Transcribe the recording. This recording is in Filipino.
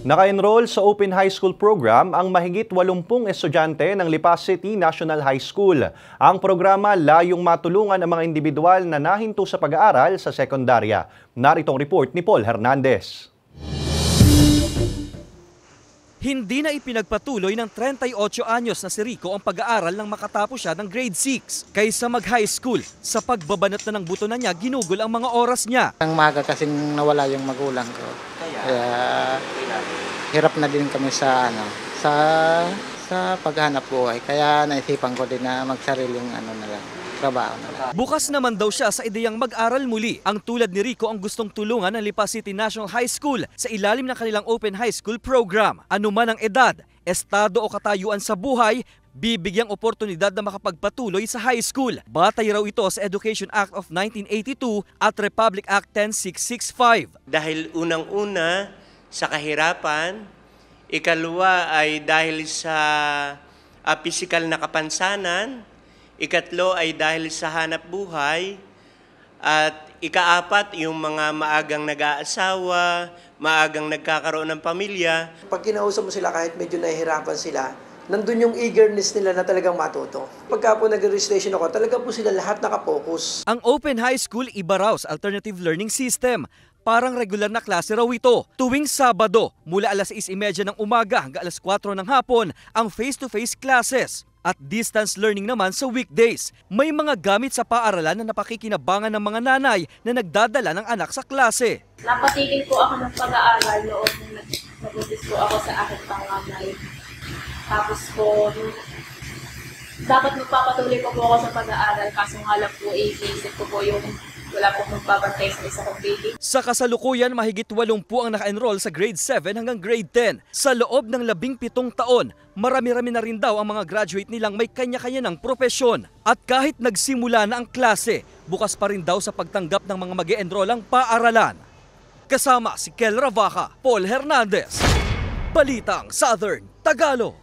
Naka-enroll sa Open High School program ang mahigit 80 estudyante ng Lipa City National High School. Ang programa layong matulungan ang mga individual na nahinto sa pag-aaral sa sekundarya. Narito ang report ni Paul Hernandez. Hindi na ipinagpatuloy ng 38 anyos na si Rico ang pag-aaral nang makatapos siya ng grade 6 kaysa mag-high school. Sa pagbabanat na ng buto na niya, ginugol ang mga oras niya. Ang maga kasing nawala yung magulang ko. Kaya hirap na din kami sa paghanap buhay. Kaya naisipan ko din na magsariling trabaho na lang. Bukas naman daw siya sa ideyang mag-aral muli. Ang tulad ni Rico ang gustong tulungan ng Lipa City National High School sa ilalim ng kanilang Open High School program. Ano man ang edad, estado o katayuan sa buhay, bibigyang oportunidad na makapagpatuloy sa high school. Batay raw ito sa Education Act of 1982 at Republic Act 10665. Dahil unang-una sa kahirapan, ikalawa ay dahil sa pisikal na kapansanan, ikatlo ay dahil sa hanap buhay, at ikaapat yung mga maagang nag-aasawa, maagang nagkakaroon ng pamilya. Pag kinausap mo sila kahit medyo nahihirapan sila, nandun yung eagerness nila na talagang matuto. Pagka po nag-registration ako, talaga po sila lahat nakapokus. Ang Open High School iba raw sa alternative learning system. Parang regular na klase raw ito. Tuwing Sabado, mula alas 6:30 ng umaga hanggang alas 4 ng hapon, ang face-to-face classes. At distance learning naman sa weekdays. May mga gamit sa paaralan na napakikinabangan ng mga nanay na nagdadala ng anak sa klase. Napatigil po ako ng pag-aaral noon nung nag-umpis po ako sa aking panganay. Tapos po, dapat magpapatuloy po ako sa pag-aaral, kaso nga lang po, iisip ko po yung wala pong magbabantay sa isa kong baby. Sa kasalukuyan, mahigit 80 ang naka-enroll sa grade 7 hanggang grade 10. Sa loob ng 17 taon, marami-rami na rin daw ang mga graduate nilang may kanya-kanya ng propesyon. At kahit nagsimula na ang klase, bukas pa rin daw sa pagtanggap ng mga mag-e-enroll ang paaralan. Kasama si Kel Ravaca, Paul Hernandez, Balitang Southern Tagalog.